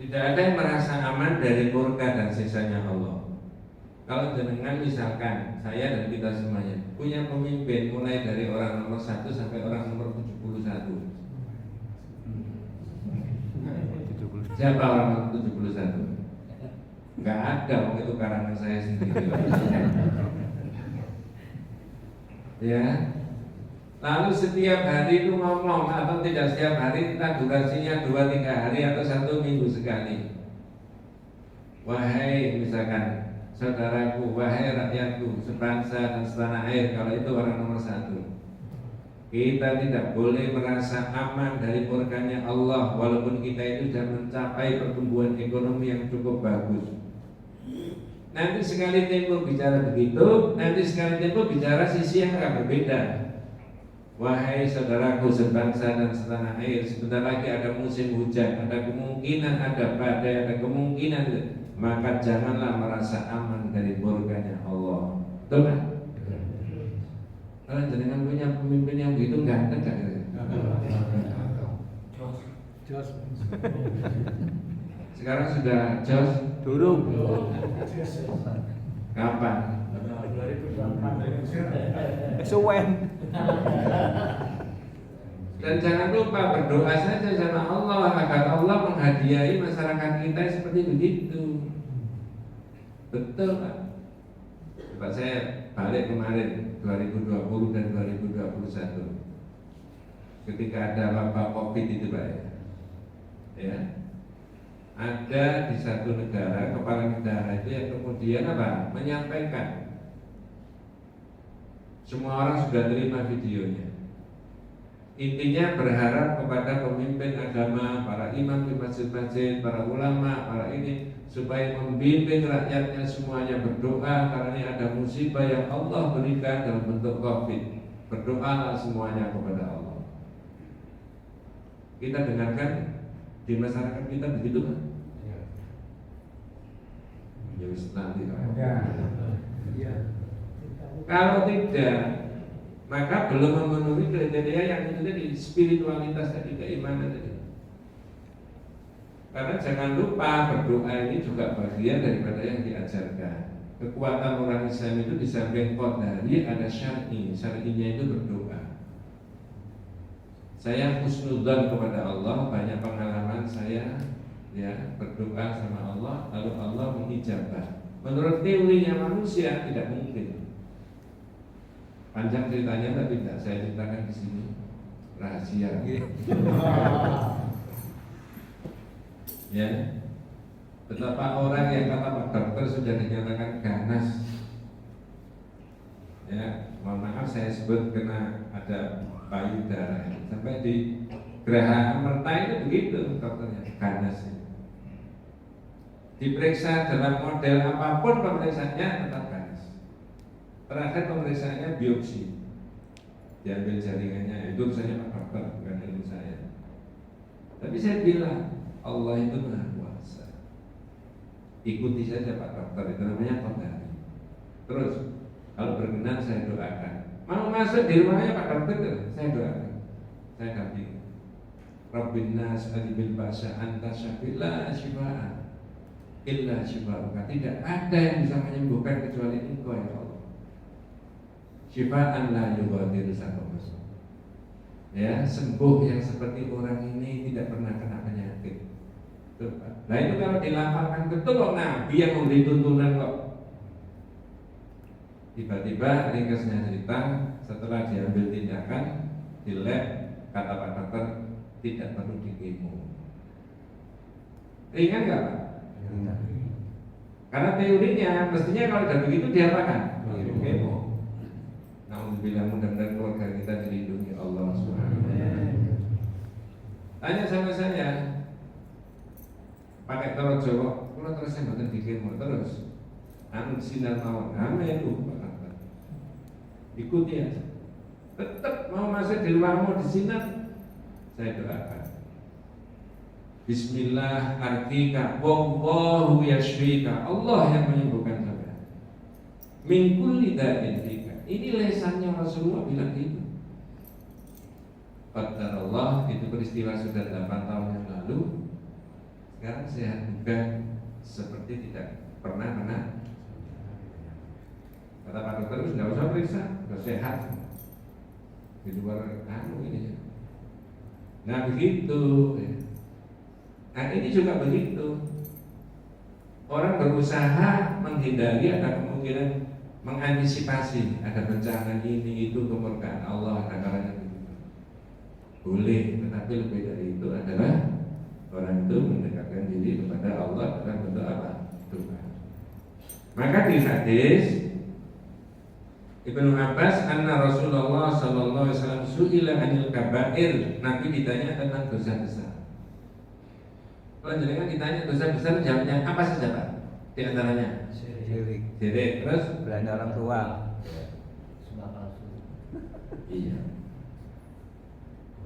S1: Tidak ada yang merasa aman dari murka dan siksanya Allah. Kalau jenengan misalkan saya dan kita semuanya punya pemimpin mulai dari orang nomor 1 sampai orang nomor 71. Siapa orang nomor 71? Enggak ada, waktu itu karangan saya sendiri. Ya. Lalu setiap hari itu ngomong atau tidak setiap hari, kita durasinya 2-3 hari atau 1 minggu sekali. Wahai misalkan saudaraku, wahai rakyatku, sebangsa dan setanah air, kalau itu orang nomor 1. Kita tidak boleh merasa aman dari murkanya Allah walaupun kita itu sudah mencapai pertumbuhan ekonomi yang cukup bagus. Nanti sekali tempo bicara begitu, nanti sekali tempo bicara sisi yang agak berbeda. Wahai saudaraku sebangsa dan setanah air, sebentar lagi ada musim hujan, ada kemungkinan ada badai, ada kemungkinan, maka janganlah merasa aman dari murkanya Allah. Betul kan? Kalau jenengan punya pemimpin yang begitu ganteng kan?
S3: Jos.
S1: Sekarang sudah jos
S3: Turun.
S1: kapan?
S3: Suwen.
S1: Dan jangan lupa berdoa saja sama Allah agar Allah menghadiahi masyarakat kita seperti begitu. Betul Pak. Coba saya balik kemarin 2020 dan 2021 ketika ada wabah COVID itu Pak ya. Ada di satu negara, kepala negara itu yang kemudian apa? Menyampaikan. Semua orang sudah terima videonya. Intinya berharap kepada pemimpin agama, para imam di masjid-masjid, para ulama, para ini supaya membimbing rakyatnya semuanya berdoa karena ini ada musibah yang Allah berikan dalam bentuk COVID. Berdoalah semuanya kepada Allah. Kita dengarkan di masyarakat kita begitu kan? Ya wis nanti Pak.
S3: Ya.
S1: Kalau tidak, maka belum memenuhi kriteria yang itu tadi, spiritualitas tadi, keimanan tadi. Karena jangan lupa berdoa ini juga bagian daripada yang diajarkan. Kekuatan orang Islam itu di samping qadari ada syar'i. Syar'inya itu berdoa. Saya husnudzan kepada Allah, banyak pengalaman saya ya berdoa sama Allah, lalu Allah mengijabah. Menurut teorinya manusia tidak mungkin. Panjang ceritanya tapi tidak saya ceritakan di sini, rahasia. Ya, betapa orang yang kata Pak Dokter sudah dinyatakan ganas. Ya, mohon maaf saya sebut kena ada payudara sampai di Geraha Amerta itu begitu dokternya ganas. Diperiksa dalam model apapun pemeriksaannya tetap ganas. Terakhir pemeriksaannya biopsi, diambil jaringannya, itu urusannya Pak Dokter bukan ilmu saya. Tapi saya bilang Allah itu Maha Kuasa. Ikuti saja Pak Dokter, itu namanya qadari. Terus kalau berkenan saya doakan. Mau masuk di rumahnya Pak Dokter, saya doakan, saya dampingi. Rabbin nas alibil basa anta syafila syifaan illa syifauka. Tidak ada yang bisa menyembuhkan kecuali Engkau ya Allah. Syifaan la yughadiru saqama. Ya, sembuh yang seperti orang ini tidak pernah kena penyakit. Nah itu kalau dilapangkan betul kok Nabi yang memberi tuntunan kok. Tiba-tiba ringkasnya cerita setelah diambil tindakan di lab, kata Pak Dokter tidak perlu dikemo. Ingat nggak Pak? Karena teorinya mestinya kalau sudah begitu diapakan? Kemo. Alhamdulillah mudah-mudahan keluarga kita dilindungi Allah Subhanahu wa taala. Tanya sama saya, pakai telur Jawa, kalau terus saya bukan dikemo terus. Anu sinar mawon, itu Pak Dokter. Ikuti aja. Tetap mau masuk di luarmu di sinar, saya doakan. Bismillah artika wallahu yashfika. Allah yang menyembuhkan saya. Min kulli da'in fika. Ini lesannya Rasulullah bilang gitu. Qadarullah, itu peristiwa sudah 8 tahun yang lalu. Sekarang sehat bukan seperti tidak pernah kena. Kata Pak Dokter, nggak usah periksa, udah sehat. Di luar ini. Nah begitu. Nah ini juga begitu. Orang berusaha menghindari ada kemungkinan mengantisipasi ada bencana ini itu kemurkaan Allah ada kalanya begitu. Boleh, tetapi lebih dari itu adalah orang itu mendekatkan diri kepada Allah dalam bentuk apa? Doa. Maka di hadis Ibnu Abbas anna Rasulullah sallallahu alaihi wasallam su'ila 'anil kaba'ir, Nabi ditanya tentang dosa besar. Kalau jenengan ditanya dosa besar, jawabnya apa saja Pak? Di antaranya
S3: Syirik.
S1: Terus
S3: Belanja orang tua.
S2: Sumpah palsu.
S1: iya.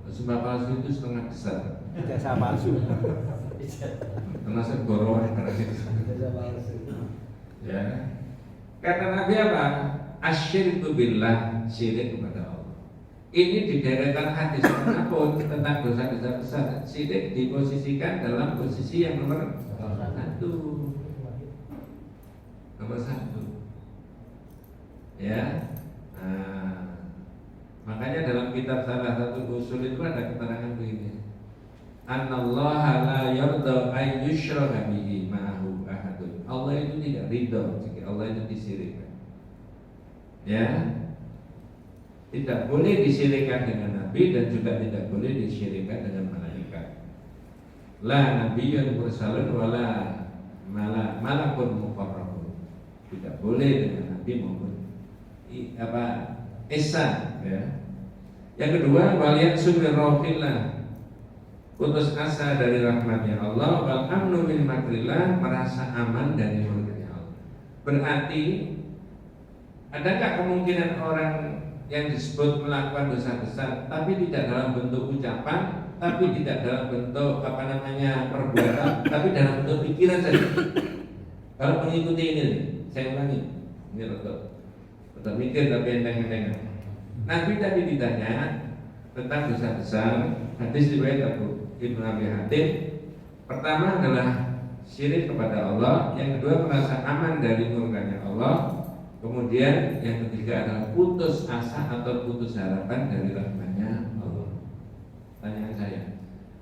S1: Sumpah palsu itu setengah besar.
S3: Jasa palsu.
S1: Termasuk gorowan karena itu.
S3: Jasa palsu.
S1: Ya. Kata Nabi apa? Asyirku billah, syirik kepada Allah. Ini di deretan hadis manapun tentang dosa-dosa besar, syirik diposisikan dalam posisi yang nomor 1. Nomor 1. Ya. Nah, makanya dalam kitab salah satu usul itu ada keterangan begini. Anallaha la yarda ay yushraka bihi ma'ahu ahadun. Allah itu tidak ridho jika Allah itu disirikkan. Ya. Tidak boleh disyirikkan dengan nabi dan juga tidak boleh disyirikkan dengan malaikat. La nabiyyun mursalun wala malakun muqarrabun. Tidak boleh dengan nabi maupun ihsan, ya. Yang kedua, waliyat sumir rohillah, putus asa dari rahmatnya Allah, wal amnu min makrillah, merasa aman dari murkanya Allah. Berarti adakah kemungkinan orang yang disebut melakukan dosa besar tapi tidak dalam bentuk ucapan, tapi tidak dalam bentuk perbuatan, tapi dalam bentuk pikiran saja? Kalau mengikuti ini, saya ulangi, ini betul mikir tapi enteng-enteng. Nabi tadi ditanya tentang dosa besar, hadis riwayat Ibnu Abi Hatim. Pertama adalah syirik kepada Allah, yang kedua merasa aman dari murkanya Allah. Kemudian yang ketiga adalah putus asa atau putus harapan dari rahmatnya Allah. Tanyaan saya,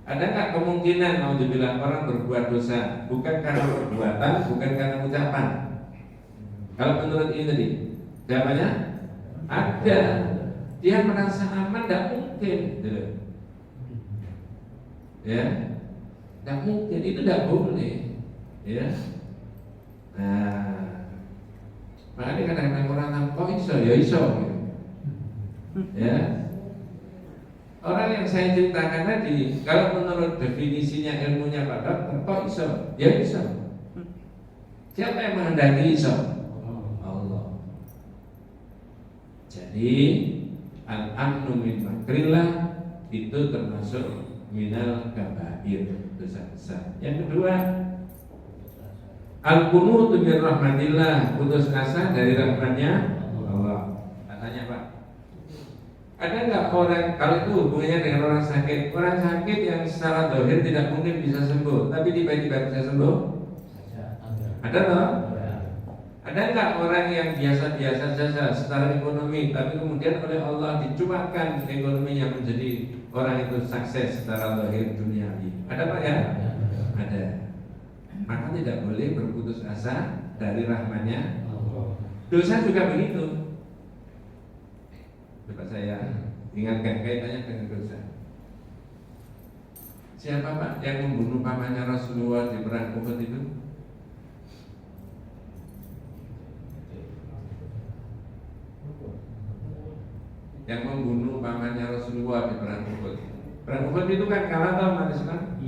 S1: adakah kemungkinan mau dibilang orang berbuat dosa bukan karena perbuatan, bukan karena ucapan? Kalau menurut ini tadi, jawabannya ada. Dia merasa aman, tidak mungkin, ya, tidak mungkin, itu tidak boleh, ya. Nah, makanya kadang-kadang orang tahu kok iso, ya iso, ya. Orang yang saya ceritakan tadi, kalau menurut definisinya ilmunya Pak Dokter, kok iso, ya iso. Siapa yang menghendaki iso? Allah. Jadi al-amnu min makrillah itu termasuk minal kabair, dosa besar. Yang kedua, al-qunutu min rahmatillah, putus asa dari rahmatnya Allah. Katanya Pak, ada nggak orang, kalau itu hubungannya dengan orang sakit yang secara zahir tidak mungkin bisa sembuh, tapi tiba-tiba bisa sembuh? Ada toh? Ada nggak orang yang biasa-biasa saja secara ekonomi, tapi kemudian oleh Allah dicuatkan ekonominya menjadi orang itu sukses secara zahir duniawi? Ada Pak ya? Ada. Maka tidak boleh berputus asa dari rahmatnya. Dosa juga begitu. Coba saya ingatkan kaitannya dengan dosa. Siapa Pak yang membunuh pamannya Rasulullah di perang Uhud itu? Yang membunuh pamannya Rasulullah di perang Uhud. Perang Uhud itu kan kalah tau Mas Islam?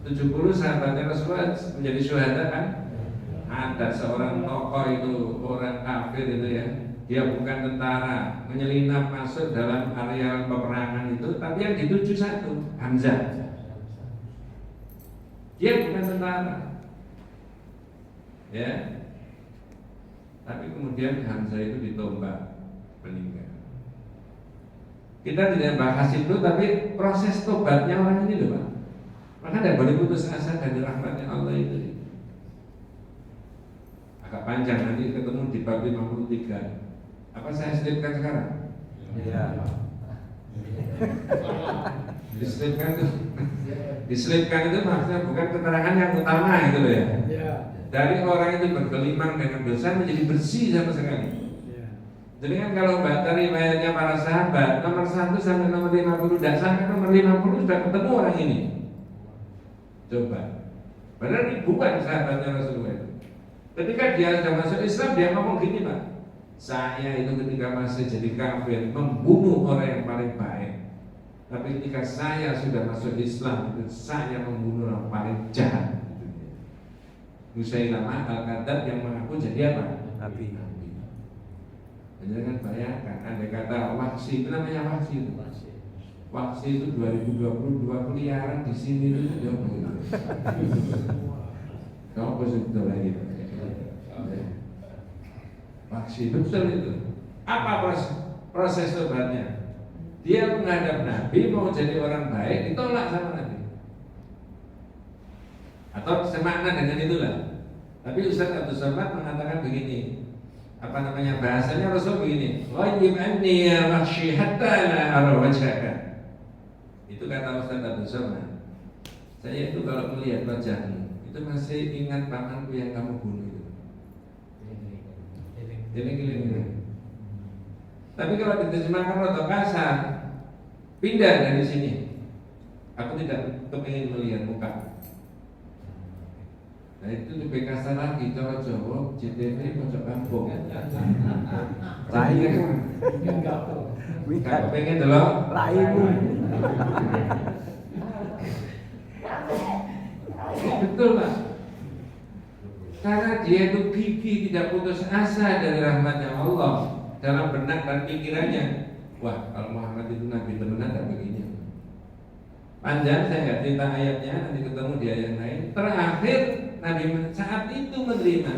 S1: 70 sahabatnya Rasulullah menjadi syuhada kan? Ada seorang tokoh itu, orang kafir itu ya, dia bukan tentara, menyelinap masuk dalam area peperangan itu, tapi yang dituju satu, Hamzah. Dia bukan tentara, ya. Tapi kemudian Hamzah itu ditombak Kita tidak bahas itu, tapi proses tobatnya orang ini loh Pak. Maka tidak boleh putus asa dari rahmatnya Allah itu. Agak panjang, nanti ketemu di bab 53. Apa saya selipkan sekarang?
S3: Iya.
S1: Diselipkan itu maksudnya bukan keterangan yang utama gitu loh ya. Dari orang itu bergelimang dengan dosa menjadi bersih sama sekali. Jadi kan kalau baca riwayatnya para sahabat nomor 1 sampai nomor 50, tidak sampai nomor 50 sudah ketemu orang ini. Coba. Padahal ribuan sahabatnya Rasulullah itu. Ketika dia sudah masuk Islam, dia ngomong gini Pak, saya itu ketika masih jadi kafir membunuh orang yang paling baik. Tapi ketika saya sudah masuk Islam, itu saya membunuh orang paling jahat. Musailamah Al-Kadzdzab yang mengaku jadi apa? Nabi. Jangan bayangkan, andai kata Wahsy, itu namanya Wahsy itu. Wahsy itu 2022 keliaran di sini itu sudah begitu. Kau betul lagi. Wahsy betul itu. Apa proses tobatnya? Dia menghadap Nabi mau jadi orang baik, ditolak sama Nabi. Atau semakna dengan itulah. Tapi Ustaz Abdul Somad mengatakan begini. Apa namanya bahasanya Rasul begini, ghaib anni ya Wahsy hatta la ara wajhaka. Itu kata Ustaz Abdul Somad. Saya itu kalau melihat wajahmu itu masih ingat pamanku yang kamu bunuh itu. Ini. Tapi kalau diterjemahkan roto kasar, pindah dari sini. Aku tidak kepingin melihat muka. Nah itu lebih kasar lagi, cara Jawa, JTV pojok kampung.
S3: Lain.
S1: Kalau pengen delok
S3: Laimu.
S1: Betul Pak. Karena dia itu gigih, tidak putus asa dari rahmatnya Allah dalam benak dan pikirannya. Wah, kalau Muhammad itu Nabi temenan tak begini. Panjang saya nggak cerita ayatnya, nanti ketemu di ayat lain. Terakhir Nabi saat itu menerima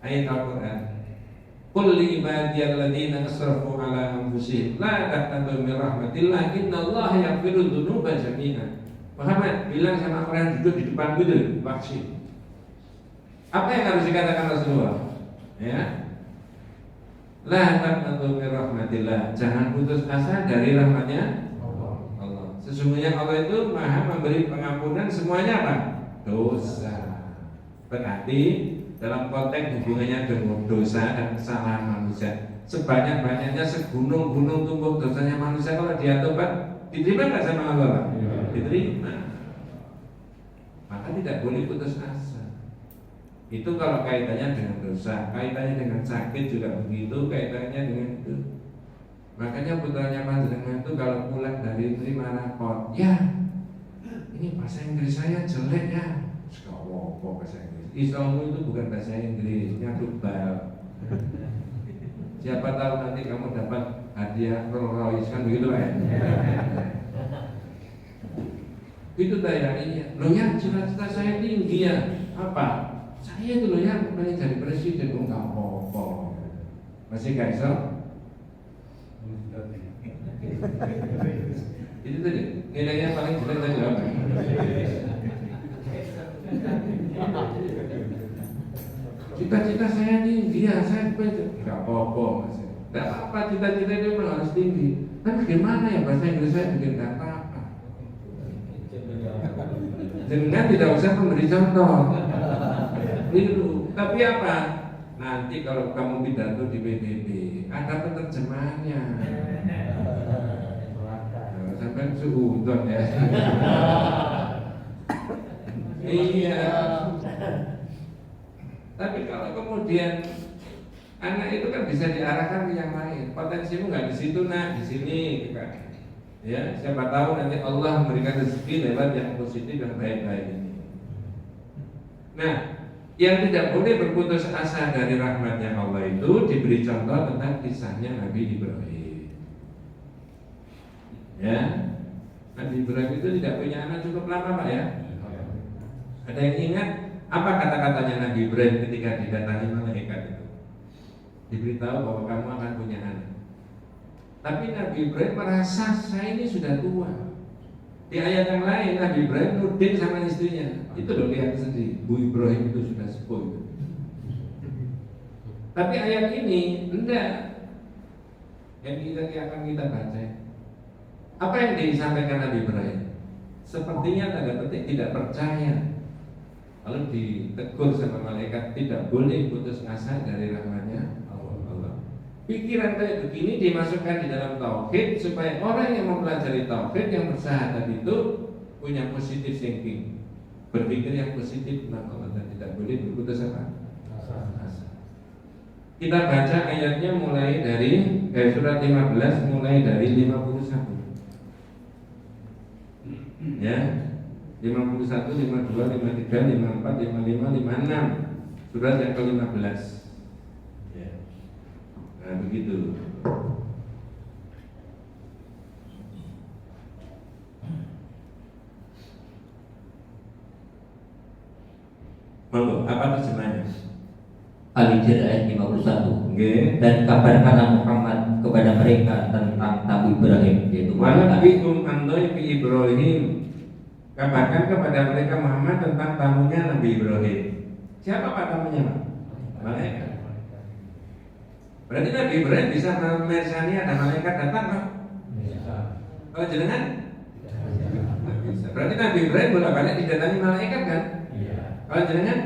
S1: ayat Al-Quran. Qul li ibadiyal ladzina asrafu ala anfusihim la taqnatu min rahmatillah innallaha yaghfiru dzunuba jami'an. Muhammad bilang sama orang yang duduk di depan gitu, Wahsy. Apa yang harus dikatakan Rasulullah? Ya. La taqnatu min rahmatillah. Jangan putus asa dari rahmatnya Allah. Sesungguhnya Allah itu Maha memberi pengampunan semuanya apa? Dosa. Berarti dalam konteks hubungannya dengan dosa dan kesalahan manusia, sebanyak-banyaknya segunung-gunung tumpuk dosanya manusia, kalau dia tobat diterima nggak sama Allah? Diterima. Maka tidak boleh putus asa. Itu kalau kaitannya dengan dosa, kaitannya dengan sakit juga begitu, kaitannya dengan itu. Makanya putranya panjenengan itu kalau pulang dari terima rapor, ya ini bahasa Inggris saya jelek ya. Sekarang bahasa Inggris. Islammu itu bukan bahasa Inggris, nyatu bal. Siapa tahu nanti kamu dapat hadiah Rolls Royce kan begitu ya? Itu dayakinya. Loh ya, cita-cita saya tinggi ya. Apa? Saya itu loh ya, pengen jadi presiden. Oh nggak apa-apa. Masih gak iso? Itu tadi nilainya paling jelek tadi apa? Cita-cita saya tinggi ya, saya pengen. Nggak apa-apa masih. Nggak apa-apa, cita-cita itu memang harus tinggi. Tapi gimana ya bahasa Inggris saya bikin nggak apa-apa. Dengan tidak usah memberi contoh. Itu. Tapi apa? Nanti kalau kamu pidato di PBB ada penerjemahannya. Sampai suudon ya. Iya. Tapi kalau kemudian anak itu kan bisa diarahkan ke yang lain. Potensimu nggak di situ, nak di sini, kan? Ya, siapa tahu nanti Allah memberikan rezeki lewat yang positif dan baik-baik ini. Nah, yang tidak boleh berputus asa dari rahmatnya Allah itu diberi contoh tentang kisahnya Nabi Ibrahim. Ya, Nabi Ibrahim itu tidak punya anak cukup lama Pak ya. Ada yang ingat apa kata-katanya Nabi Ibrahim ketika didatangi malaikat itu? Diberitahu bahwa kamu akan punya anak. Tapi Nabi Ibrahim merasa saya ini sudah tua. Di ayat yang lain Nabi Ibrahim nudin sama istrinya. Itu loh lihat sendiri, Bu Ibrahim itu sudah sepuh. Tapi ayat ini enggak. Yang akan kita baca. Apa yang disampaikan Nabi Ibrahim? Sepertinya tanda petik tidak percaya. Lalu ditegur sama malaikat, tidak boleh putus asa dari rahmatnya Allah. Pikiran kayak begini dimasukkan di dalam tauhid supaya orang yang mempelajari tauhid yang bersyahadat itu punya positive thinking, berpikir yang positif tentang Allah dan tidak boleh berputus asa. Kita baca ayatnya mulai dari surat 15 mulai dari 51. Ya. 51, 52, 53, 54, 55, 56. Surat yang ke-15. Ya. Nah, begitu. Monggo, apa terjemahnya?
S2: Al-Hijr ayat 51.
S1: Okay.
S2: Dan kabarkanlah Muhammad kepada mereka tentang tamu Ibrahim, yaitu
S1: Walabikum andoi fi Ibrahim. Kabarkan kepada mereka Muhammad tentang tamunya Nabi Ibrahim. Siapa pak tamunya pak? Malaikat. Berarti Nabi Ibrahim bisa memersani ada malaikat datang pak? Bisa. Kalau jenengan? Tidak bisa. Berarti Nabi Ibrahim bolak-balik didatangi malaikat kan? Iya. Kalau jenengan?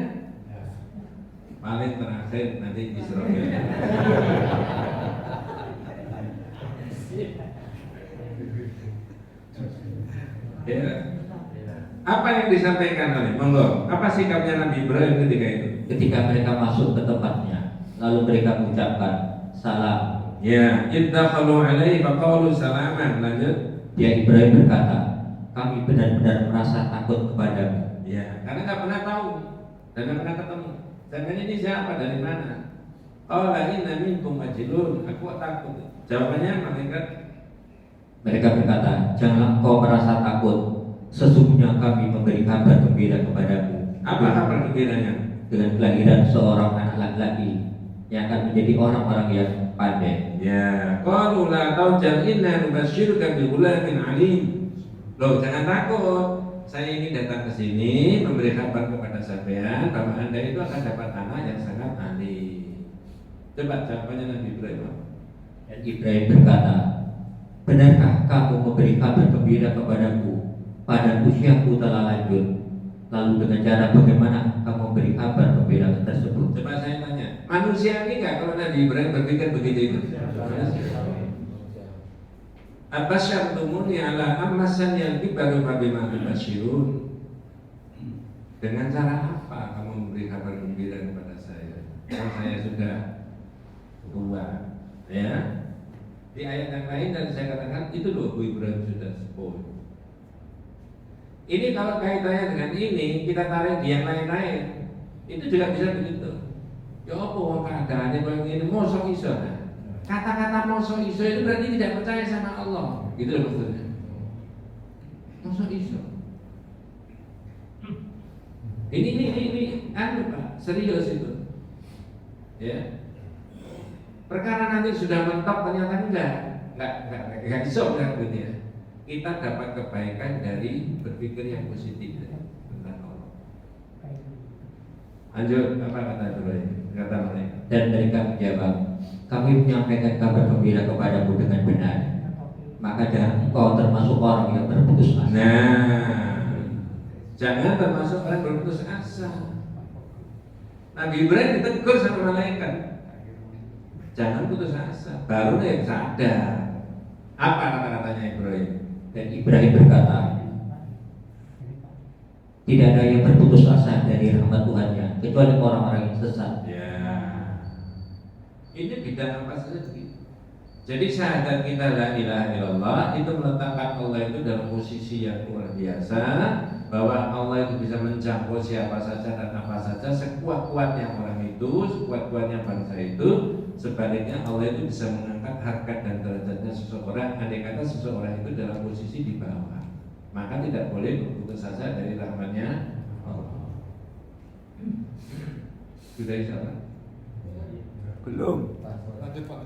S1: Paling terakhir nanti Israel. Ya. Apa yang disampaikan oleh monggo? Apa sikapnya Nabi Ibrahim ketika itu?
S2: Ketika mereka masuk ke tempatnya, lalu mereka mengucapkan salam.
S1: Ya, idkhalu alaihi faqalu salaman. Lanjut.
S2: Dia Ibrahim berkata, kami benar-benar merasa takut kepadamu.
S1: Ya, karena nggak pernah tahu dan nggak pernah ketemu. Sedangkan ini siapa dari mana? Qala inna minkum majnun. Aku takut. Jawabannya malaikat.
S2: Mereka berkata, janganlah engkau merasa takut. Sesungguhnya kami memberi kabar gembira kepadamu.
S1: Apa kabar gembiranya?
S2: Dengan kelahiran seorang anak laki-laki yang akan menjadi orang-orang yang pandai.
S1: Ya, qalu la taujal inna nubasyiruka bi ghulamin alim. Loh, jangan takut. Saya ingin datang ke sini memberi kabar kepada sampean bahwa Anda itu akan dapat anak yang sangat alim. Coba jawabannya Nabi Ibrahim.
S2: Dan Ibrahim berkata, benarkah kamu memberi kabar gembira kepadaku pada usiaku telah lanjut? Lalu dengan cara bagaimana kamu memberi kabar gembira tersebut?
S1: Coba saya tanya, manusia ini nggak kalau Nabi Ibrahim berpikir begitu itu? Abasyartumuni ala ammasan yang kibaru bima tubasyirun. Dengan cara apa kamu memberi kabar gembira kepada saya? Kalau saya sudah tua, ya. Di ayat yang lain dan saya katakan itu loh Bu Ibrahim sudah sepuh. Ini kalau kaitannya dengan ini kita tarik di yang lain-lain, itu juga bisa begitu. Ya apa wong keadaannya kalau ini mosok iso. Kata-kata mosok iso itu berarti tidak percaya sama Allah. Gitu loh maksudnya. Mosok iso. Ini anu Pak, serius itu. Ya. Perkara nanti sudah mentok ternyata enggak iso kan gitu ya. Kita dapat kebaikan dari berpikir yang positif tentang Allah. Lanjut, apa kata Ibrahim? Kata mereka.
S2: Dan mereka menjawab, kami menyampaikan kabar gembira kepadamu dengan benar. Maka jangan engkau termasuk orang yang berputus asa.
S1: Nah, jangan termasuk orang berputus asa. Nabi Ibrahim ditegur sama malaikat. Jangan putus asa. Baru dia sadar. Apa kata-katanya Ibrahim?
S2: Dan Ibrahim berkata, tidak ada yang berputus asa dari rahmat Tuhannya kecuali orang-orang yang sesat.
S1: Ya, ini bidang apa saja begitu. Jadi syahadat kita la ilaha illallah itu meletakkan Allah itu dalam posisi yang luar biasa, bahwa Allah itu bisa menjangkau siapa saja dan apa saja, sekuat-kuatnya orang itu, sekuat-kuatnya bangsa itu. Sebaliknya Allah itu bisa mengangkat harkat dan derajatnya seseorang, andai kata seseorang itu dalam posisi di bawah. Maka tidak boleh berputus asa dari rahmatnya Allah. Sudah insya Allah?
S3: Belum.
S4: Lanjut Pak.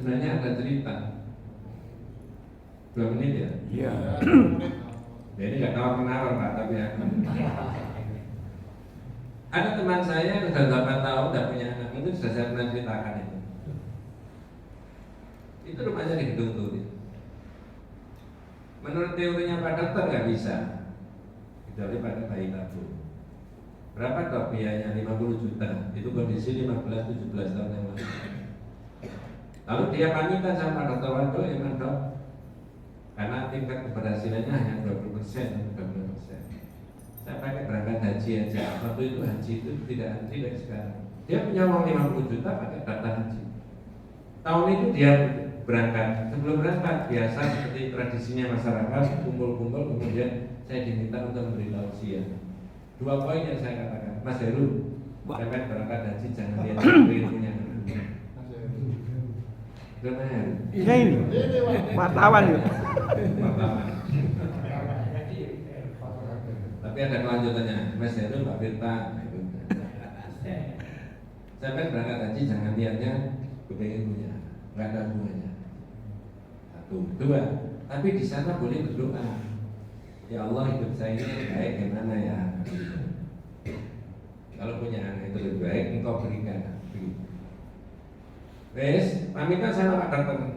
S1: sebenarnya ada cerita. 2 menit ya?
S4: Iya.
S1: Ya, ini nggak tawar-menawar Pak, tapi ya. Ada teman saya yang sudah 8 tahun tidak punya anak, itu sudah saya pernah ceritakan itu. Itu rumahnya di Gedung Turi. Menurut teorinya Pak Dokter nggak bisa, kecuali pakai bayi tabung. Berapa dok biayanya? 50 juta. Itu kondisi 15-17 tahun yang lalu. Lalu dia pamitan sama Pak Dokter, waduh emang dok, karena tingkat keberhasilannya hanya 20% atau 30%. Saya pakai berangkat haji aja. Waktu itu haji itu tidak antri kayak sekarang. Dia punya uang 50 juta pakai daftar haji. Tahun itu dia berangkat. Sebelum berangkat biasa seperti tradisinya masyarakat, kumpul-kumpul, kemudian saya diminta untuk memberi tausiah. 2 poin yang saya katakan, Mas Heru, sampai berangkat haji jangan lihat ilmunya.
S4: Iya ini. Wartawan itu.
S1: Wartawan. Tapi ada kelanjutannya, Mas Heru, Mbak Firta. Sampai berangkat haji jangan lihatnya kepengen punya, nggak ada hubungannya. 1, 2. Tapi di sana boleh berdoa. Ya Allah, hidup saya ini baik gimana ya? Kalau punya anak itu lebih baik, engkau berikan. Wes, pamitan sama Pak Dokter.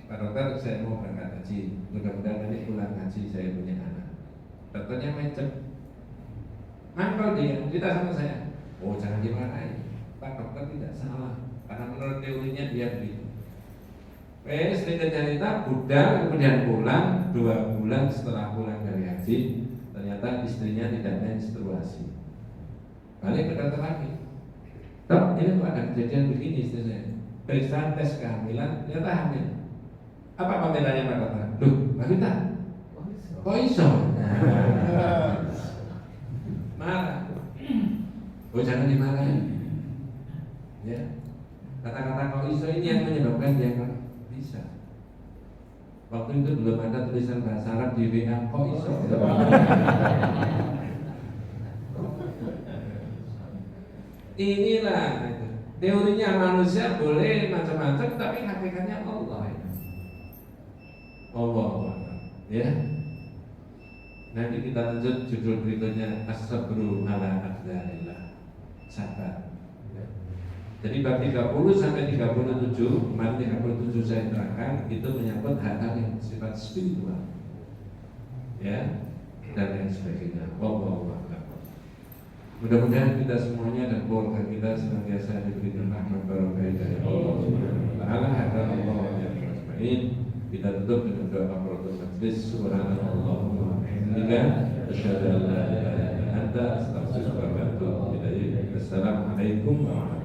S1: Pak Dokter, saya mau berangkat haji. Mudah-mudahan nanti pulang haji saya punya anak. Dokternya mencet. Mangkal dia, cerita sama saya. Oh, jangan dimarahin. Pak Dokter tidak salah, karena menurut teorinya dia begitu. Wes, cerita budal, kemudian pulang 2 bulan setelah pulang dari haji, ternyata istrinya tidak menstruasi. Balik ke dokter lagi. Dok, ini kok ada kejadian begini istri saya. Periksa tes kehamilan, ternyata hamil. Apa pembedaannya Pak Dokter? Loh, Mbak Vita, kok iso? Marah. Oh, jangan dimarahin. Ya, kata-kata kok iso ini yang menyebabkan dia bisa. Waktu itu belum ada tulisan bahasa Arab di WA, kok iso? Inilah itu. Teorinya manusia boleh macam-macam, tapi hakikatnya Allah. Allah, ya. Nanti kita lanjut judul berikutnya, As-sabru ala aqdarillah. Sabar. Jadi bab 30 sampai 37, kemarin 37 saya terangkan, itu menyangkut hal-hal yang bersifat spiritual, ya, dan lain sebagainya. Allah. Mudah-mudahan kita semuanya dan keluarga kita senantiasa diberikan rahmat barokah dari Allah Subhanahu wa taala. Hadza Allah yang berbaik. Kita tutup dengan doa kafaratul majlis. Subhanallahumma wa bihamdika asyhadu an la ilaha illa anta astaghfiruka wa atubu ilaik. Assalamualaikum warahmatullahi wabarakatuh.